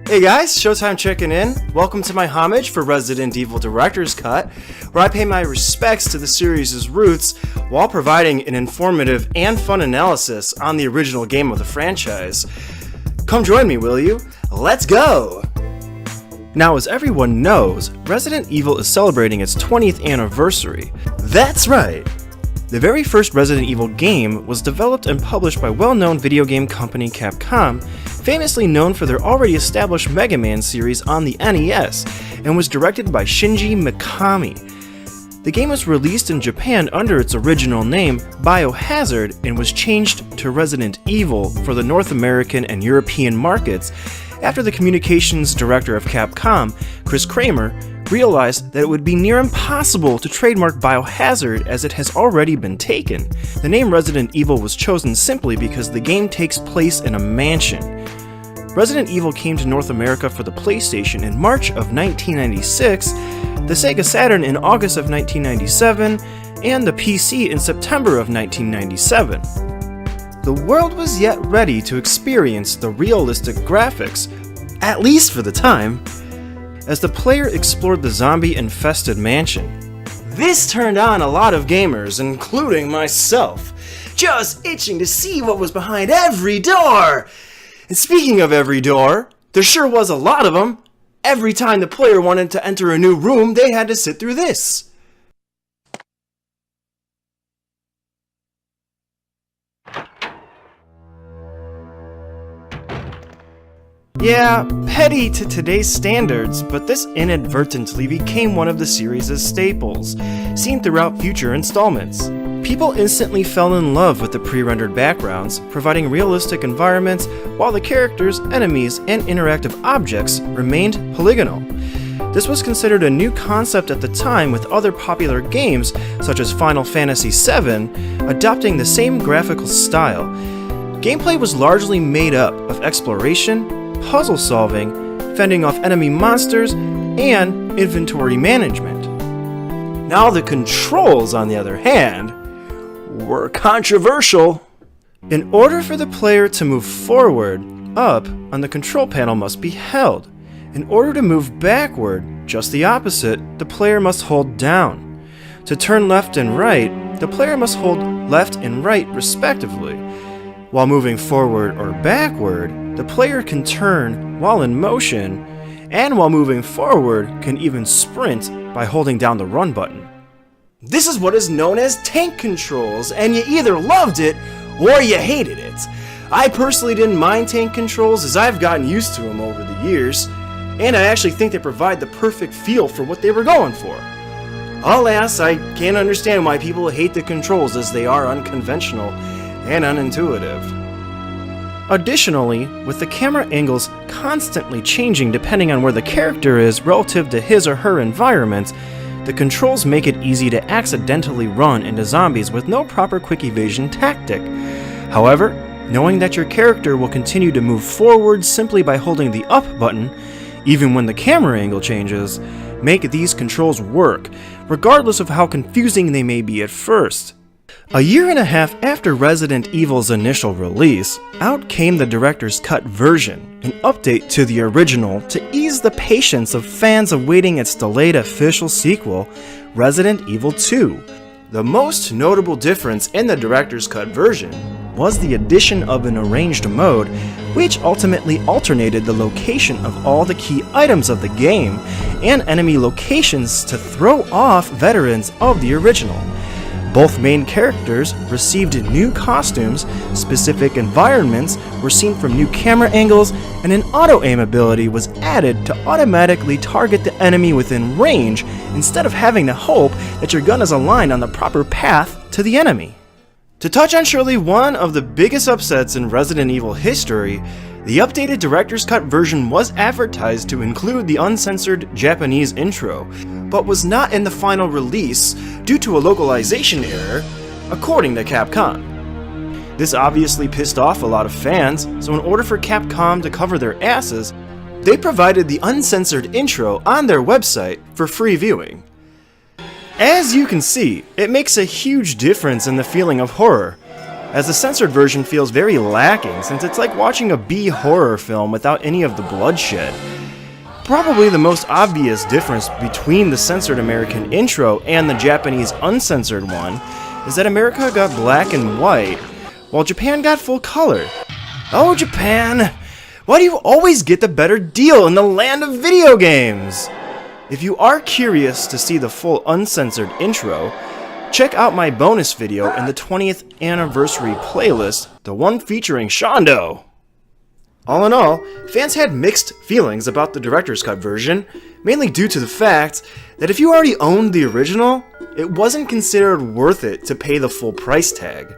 Hey guys, Sjotyme checking in. Welcome to my homage for Resident Evil Director's Cut, where I pay my respects to the series' roots while providing an informative and fun analysis on the original game of the franchise. Come join me, will you? Let's go! Now, as everyone knows, Resident Evil is celebrating its 20th anniversary. That's right! The very first Resident Evil game was developed and published by well-known video game company Capcom, famously known for their already established Mega Man series on the NES, and was directed by Shinji Mikami. The game was released in Japan under its original name, Biohazard, and was changed to Resident Evil for the North American and European markets after the communications director of Capcom, Chris Kramer, realized that it would be near impossible to trademark Biohazard as it has already been taken. The name Resident Evil was chosen simply because the game takes place in a mansion. Resident Evil came to North America for the PlayStation in March of 1996, the Sega Saturn in August of 1997, and the PC in September of 1997. The world was yet ready to experience the realistic graphics, at least for the time, as the player explored the zombie-infested mansion. This turned on a lot of gamers, including myself, just itching to see what was behind every door! And speaking of every door, there sure was a lot of them. Every time the player wanted to enter a new room, they had to sit through this. Yeah, petty to today's standards, but this inadvertently became one of the series' staples, seen throughout future installments. People instantly fell in love with the pre-rendered backgrounds, providing realistic environments, while the characters, enemies, and interactive objects remained polygonal. This was considered a new concept at the time, with other popular games, such as Final Fantasy VII, adopting the same graphical style. Gameplay was largely made up of exploration, puzzle solving, fending off enemy monsters, and inventory management. Now the controls, on the other hand, were controversial. In order for the player to move forward, up on the control panel must be held. In order to move backward, just the opposite, the player must hold down. To turn left and right, the player must hold left and right respectively. While moving forward or backward, the player can turn while in motion, and while moving forward can even sprint by holding down the run button. This is what is known as tank controls, and you either loved it or you hated it. I personally didn't mind tank controls as I've gotten used to them over the years, and I actually think they provide the perfect feel for what they were going for. Alas, I can't understand why people hate the controls as they are unconventional and unintuitive. Additionally, with the camera angles constantly changing depending on where the character is relative to his or her environment, the controls make it easy to accidentally run into zombies with no proper quick evasion tactic. However, knowing that your character will continue to move forward simply by holding the up button, even when the camera angle changes, make these controls work, regardless of how confusing they may be at first. A year and a half after Resident Evil's initial release, out came the director's cut version, an update to the original to ease the patience of fans awaiting its delayed official sequel, Resident Evil 2. The most notable difference in the director's cut version was the addition of an arranged mode, which ultimately alternated the location of all the key items of the game and enemy locations to throw off veterans of the original. Both main characters received new costumes, specific environments were seen from new camera angles, and an auto-aim ability was added to automatically target the enemy within range instead of having to hope that your gun is aligned on the proper path to the enemy. To touch on surely one of the biggest upsets in Resident Evil history, the updated director's cut version was advertised to include the uncensored Japanese intro, but was not in the final release due to a localization error, according to Capcom. This obviously pissed off a lot of fans, so in order for Capcom to cover their asses, they provided the uncensored intro on their website for free viewing. As you can see, it makes a huge difference in the feeling of horror. as the censored version feels very lacking since it's like watching a B horror film without any of the bloodshed. Probably the most obvious difference between the censored American intro and the Japanese uncensored one is that America got black and white, while Japan got full color. Oh, Japan! Why do you always get the better deal in the land of video games? If you are curious to see the full uncensored intro, check out my bonus video in the 20th anniversary playlist, the one featuring Shondo. All in all, fans had mixed feelings about the director's cut version, mainly due to the fact that if you already owned the original, it wasn't considered worth it to pay the full price tag.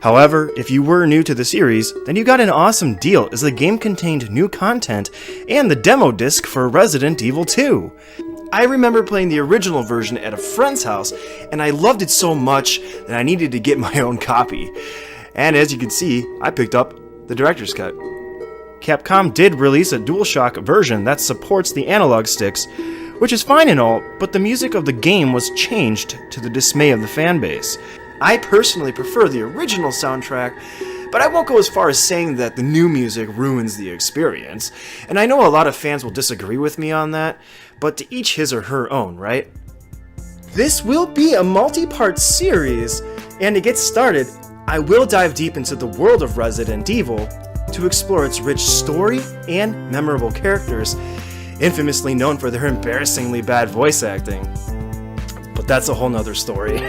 However, if you were new to the series, then you got an awesome deal as the game contained new content and the demo disc for Resident Evil 2. I remember playing the original version at a friend's house, and I loved it so much that I needed to get my own copy. And as you can see, I picked up the director's cut. Capcom did release a DualShock version that supports the analog sticks, which is fine and all, but the music of the game was changed to the dismay of the fanbase. I personally prefer the original soundtrack, but I won't go as far as saying that the new music ruins the experience, and I know a lot of fans will disagree with me on that, but to each his or her own, right? This will be a multi-part series, and to get started, I will dive deep into the world of Resident Evil to explore its rich story and memorable characters, infamously known for their embarrassingly bad voice acting. But that's a whole nother story.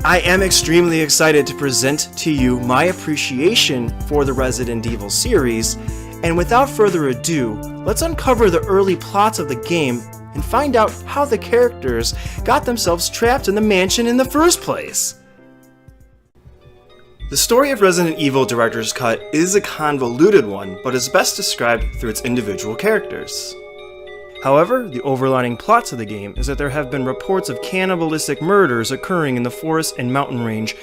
I am extremely excited to present to you my appreciation for the Resident Evil series, and without further ado, let's uncover the early plots of the game and find out how the characters got themselves trapped in the mansion in the first place. The story of Resident Evil Director's Cut is a convoluted one, but is best described through its individual characters. However, the overlining plot to the game is that there have been reports of cannibalistic murders occurring in the forest and mountain range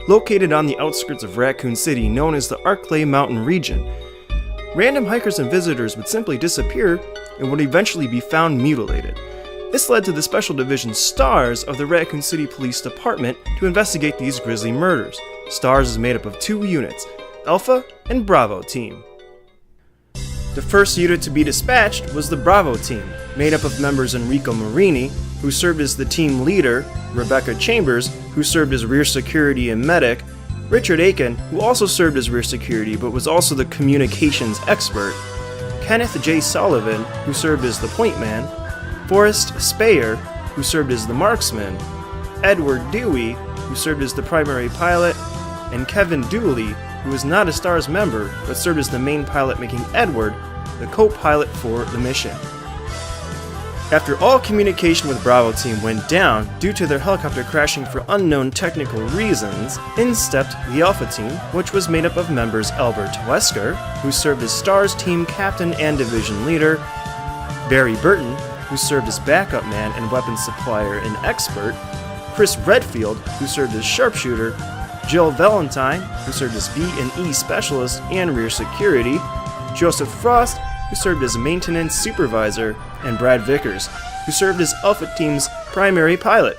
located on the outskirts of Raccoon City known as the Arklay Mountain region. Random hikers and visitors would simply disappear and would eventually be found mutilated. This led to the Special Division STARS of the Raccoon City Police Department to investigate these grisly murders. STARS is made up of 2 units, Alpha and Bravo team. The first unit to be dispatched was the Bravo team, made up of members Enrico Marini, who served as the team leader, Rebecca Chambers, who served as rear security and medic, Richard Aiken, who also served as rear security but was also the communications expert, Kenneth J. Sullivan, who served as the point man, Forrest Speyer, who served as the marksman, Edward Dewey, who served as the primary pilot, and Kevin Dooley, who was not a STARS member but served as the main pilot, making Edward the co-pilot for the mission. After all communication with Bravo team went down due to their helicopter crashing for unknown technical reasons, in stepped the Alpha team, which was made up of members Albert Wesker, who served as STARS team captain and division leader, Barry Burton, who served as backup man and weapons supplier and expert, Chris Redfield, who served as sharpshooter, Jill Valentine, who served as B&E specialist and rear security, Joseph Frost, who served as maintenance supervisor, and Brad Vickers, who served as Alpha Team's primary pilot.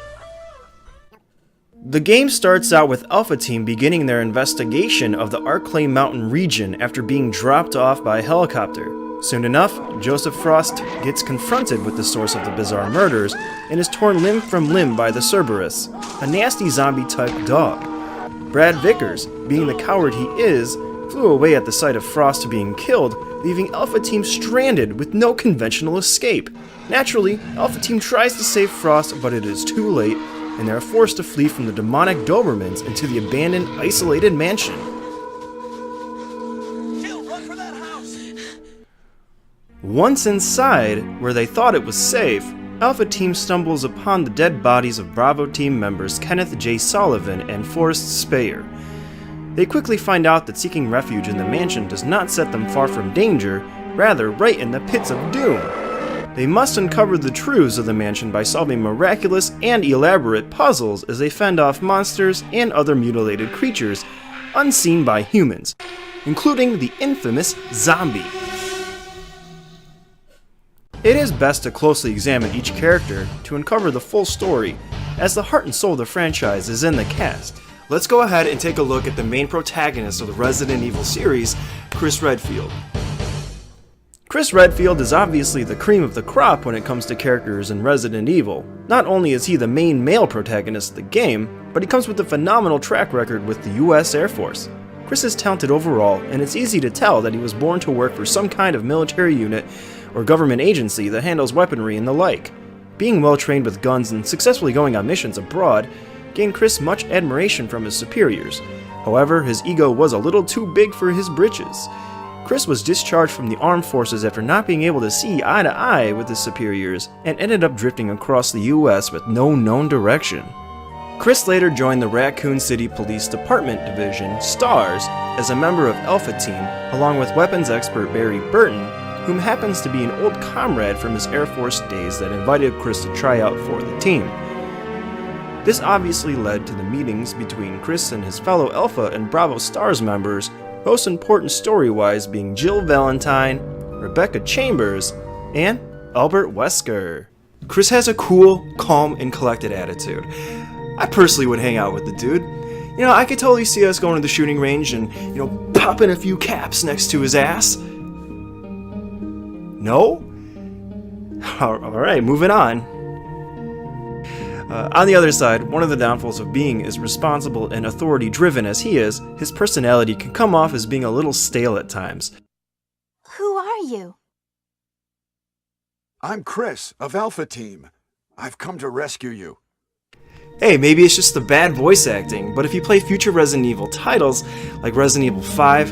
The game starts out with Alpha Team beginning their investigation of the Arklay Mountain region after being dropped off by a helicopter. Soon enough, Joseph Frost gets confronted with the source of the bizarre murders and is torn limb from limb by the Cerberus, a nasty zombie-type dog. Brad Vickers, being the coward he is, flew away at the sight of Frost being killed, leaving Alpha Team stranded with no conventional escape. Naturally, Alpha Team tries to save Frost, but it is too late, and they are forced to flee from the demonic Dobermans into the abandoned, isolated mansion. Run for that house! Once inside, where they thought it was safe, Alpha Team stumbles upon the dead bodies of Bravo Team members Kenneth J. Sullivan and Forrest Speyer. They quickly find out that seeking refuge in the mansion does not set them far from danger, rather right in the pits of doom. They must uncover the truths of the mansion by solving miraculous and elaborate puzzles as they fend off monsters and other mutilated creatures unseen by humans, including the infamous zombie. It is best to closely examine each character to uncover the full story, as the heart and soul of the franchise is in the cast. let's go ahead and take a look at the main protagonist of the Resident Evil series, Chris Redfield. Chris Redfield is obviously the cream of the crop when it comes to characters in Resident Evil. Not only is he the main male protagonist of the game, but he comes with a phenomenal track record with the US Air Force. Chris is talented overall, and it's easy to tell that he was born to work for some kind of military unit or government agency that handles weaponry and the like. Being well trained with guns and successfully going on missions abroad gained Chris much admiration from his superiors. However, his ego was a little too big for his britches. Chris was discharged from the armed forces after not being able to see eye to eye with his superiors and ended up drifting across the US with no known direction. Chris later joined the Raccoon City Police Department Division, STARS, as a member of Alpha Team, along with weapons expert Barry Burton, whom happens to be an old comrade from his Air Force days that invited Chris to try out for the team. This obviously led to the meetings between Chris and his fellow Alpha and Bravo STARS members, most important story-wise being Jill Valentine, Rebecca Chambers, and Albert Wesker. Chris has a cool, calm, and collected attitude. I personally would hang out with the dude. You know, I could totally see us going to the shooting range and, popping a few caps next to his ass. No? Alright, moving on. On the other side, one of the downfalls of being as responsible and authority-driven as he is, his personality can come off as being a little stale at times. Who are you? I'm Chris, of Alpha Team. I've come to rescue you. Hey, maybe it's just the bad voice acting, but if you play future Resident Evil titles, like Resident Evil 5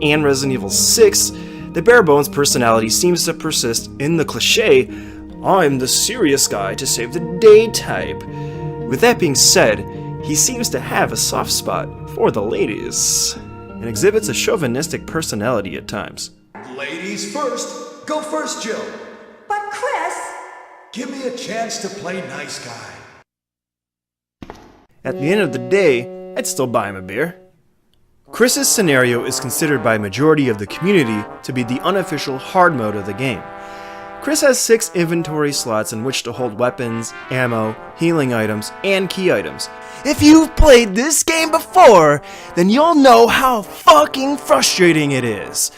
and Resident Evil 6, the bare-bones personality seems to persist in the cliché, "I'm the serious guy to save the day" type. With that being said, he seems to have a soft spot for the ladies, and exhibits a chauvinistic personality at times. Ladies first. Go first, Jill. But Chris! Give me a chance to play nice guy. At the end of the day, I'd still buy him a beer. Chris's scenario is considered by a majority of the community to be the unofficial hard mode of the game. Chris has 6 inventory slots in which to hold weapons, ammo, healing items, and key items. If you've played this game before, then you'll know how fucking frustrating it is.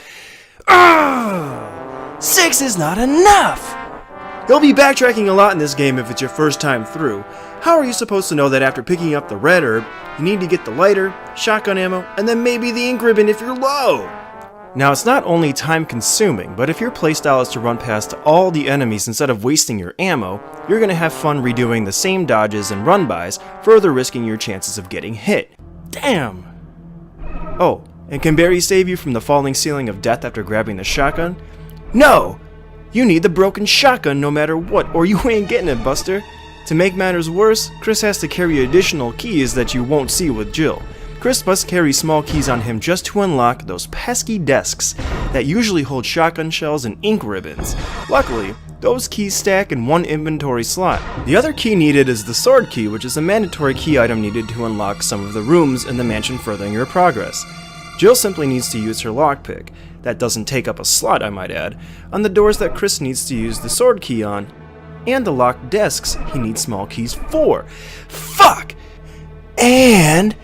Ugh! 6 is not enough! You'll be backtracking a lot in this game if it's your first time through. How are you supposed to know that after picking up the red herb, you need to get the lighter, shotgun ammo, and then maybe the ink ribbon if you're low? Now, it's not only time consuming, but if your playstyle is to run past all the enemies instead of wasting your ammo, you're going to have fun redoing the same dodges and run-bys, further risking your chances of getting hit. Damn! Oh, and can Barry save you from the falling ceiling of death after grabbing the shotgun? No! You need the broken shotgun no matter what, or you ain't getting it, Buster. To make matters worse, Chris has to carry additional keys that you won't see with Jill. Chris must carry small keys on him just to unlock those pesky desks that usually hold shotgun shells and ink ribbons. Luckily, those keys stack in one inventory slot. The other key needed is the sword key, which is a mandatory key item needed to unlock some of the rooms in the mansion furthering your progress. Jill simply needs to use her lockpick, that doesn't take up a slot I might add, on the doors that Chris needs to use the sword key on, and the locked desks he needs small keys for. Fuck! And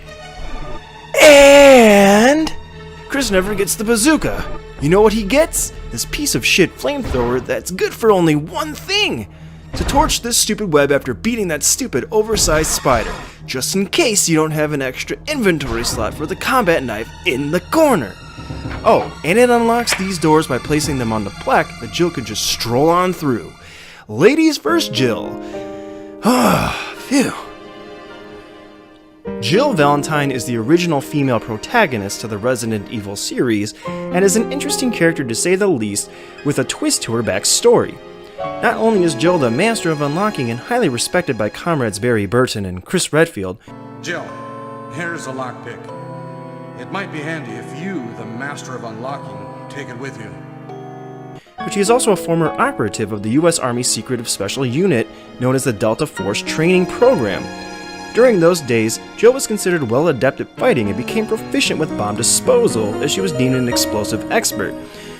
Chris never gets the bazooka. You know what he gets? This piece of shit flamethrower that's good for only one thing: to torch this stupid web after beating that stupid oversized spider, just in case you don't have an extra inventory slot for the combat knife in the corner. Oh, and it unlocks these doors by placing them on the plaque that Jill could just stroll on through. Ladies first, Jill. Ah, phew. Jill Valentine is the original female protagonist to the Resident Evil series, and is an interesting character to say the least, with a twist to her backstory. Not only is Jill the master of unlocking and highly respected by comrades Barry Burton and Chris Redfield, Jill, here's a lockpick. It might be handy if you, the master of unlocking, take it with you. but she is also a former operative of the U.S. Army's secretive special unit known as the Delta Force Training Program. During those days, Jill was considered well adept at fighting and became proficient with bomb disposal, as she was deemed an explosive expert.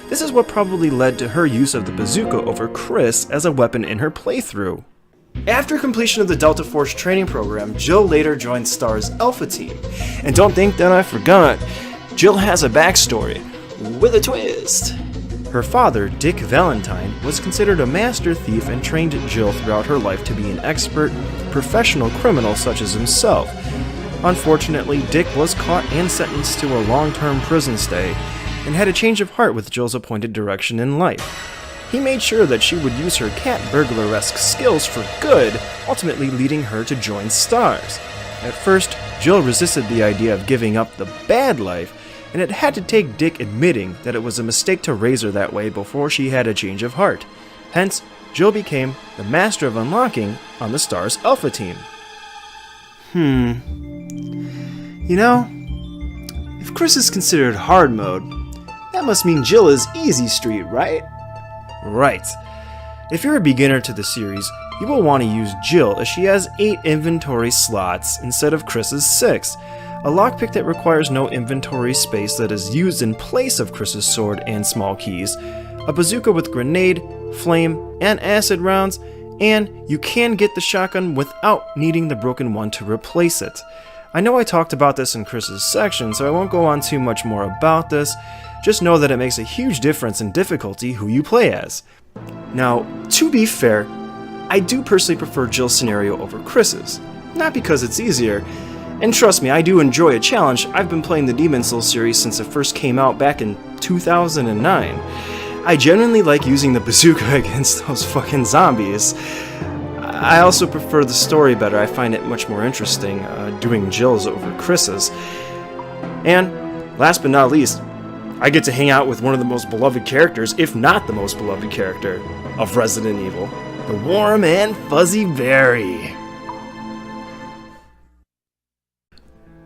This is what probably led to her use of the bazooka over Chris as a weapon in her playthrough. After completion of the Delta Force training program, Jill later joined STAR's Alpha Team. And don't think that I forgot, Jill has a backstory, with a twist. Her father, Dick Valentine, was considered a master thief and trained Jill throughout her life to be an expert, professional criminal such as himself. Unfortunately, Dick was caught and sentenced to a long-term prison stay, and had a change of heart with Jill's appointed direction in life. He made sure that she would use her cat burglar-esque skills for good, ultimately leading her to join STARS. At first, Jill resisted the idea of giving up the bad life, and it had to take Dick admitting that it was a mistake to raise her that way before she had a change of heart. Hence, Jill became the Master of Unlocking on the STARS Alpha Team. You know, if Chris is considered hard mode, that must mean Jill is easy street, right? Right. If you're a beginner to the series, you will want to use Jill as she has 8 inventory slots instead of Chris's 6, a lockpick that requires no inventory space that is used in place of Chris's sword and small keys, a bazooka with grenade, flame, and acid rounds, and you can get the shotgun without needing the broken one to replace it. I know I talked about this in Chris's section, so I won't go on too much more about this. Just know that it makes a huge difference in difficulty who you play as. Now, to be fair, I do personally prefer Jill's scenario over Chris's. Not because it's easier, and trust me, I do enjoy a challenge. I've been playing the Demon's Souls series since it first came out back in 2009. I genuinely like using the bazooka against those fucking zombies. I also prefer the story better. I find it much more interesting doing Jill's over Chris's. And last but not least, I get to hang out with one of the most beloved characters, if not the most beloved character, of Resident Evil, the warm and fuzzy berry.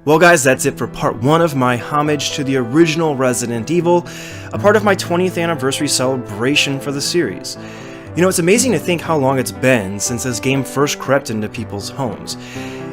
Well guys, that's it for part 1 of my homage to the original Resident Evil, a part of my 20th anniversary celebration for the series. You know, it's amazing to think how long it's been since this game first crept into people's homes.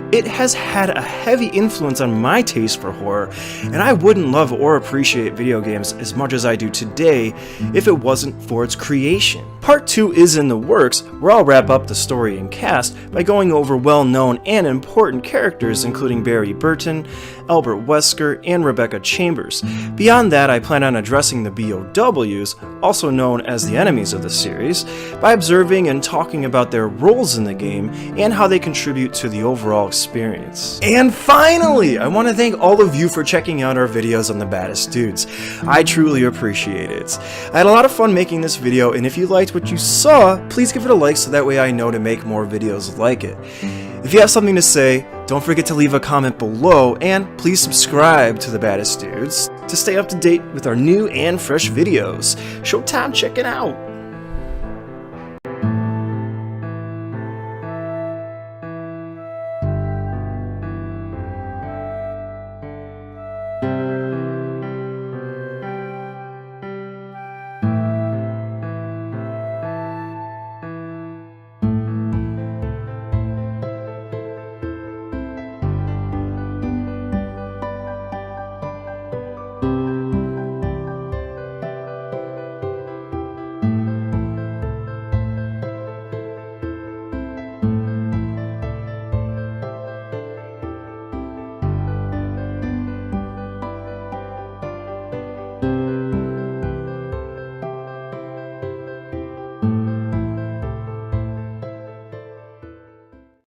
It has had a heavy influence on my taste for horror, and I wouldn't love or appreciate video games as much as I do today if it wasn't for its creation. Part 2 is in the works, where I'll wrap up the story and cast by going over well-known and important characters including Barry Burton, Albert Wesker, and Rebecca Chambers. Beyond that, I plan on addressing the BOWs, also known as the enemies of the series, by observing and talking about their roles in the game and how they contribute to the overall experience. And finally, I want to thank all of you for checking out our videos on the Baddest Dudes. I truly appreciate it. I had a lot of fun making this video, and if you liked what you saw, please give it a like so that way I know to make more videos like it. If you have something to say, don't forget to leave a comment below, and please subscribe to the Baddest Dudes to stay up to date with our new and fresh videos. Sjotyme, check it out!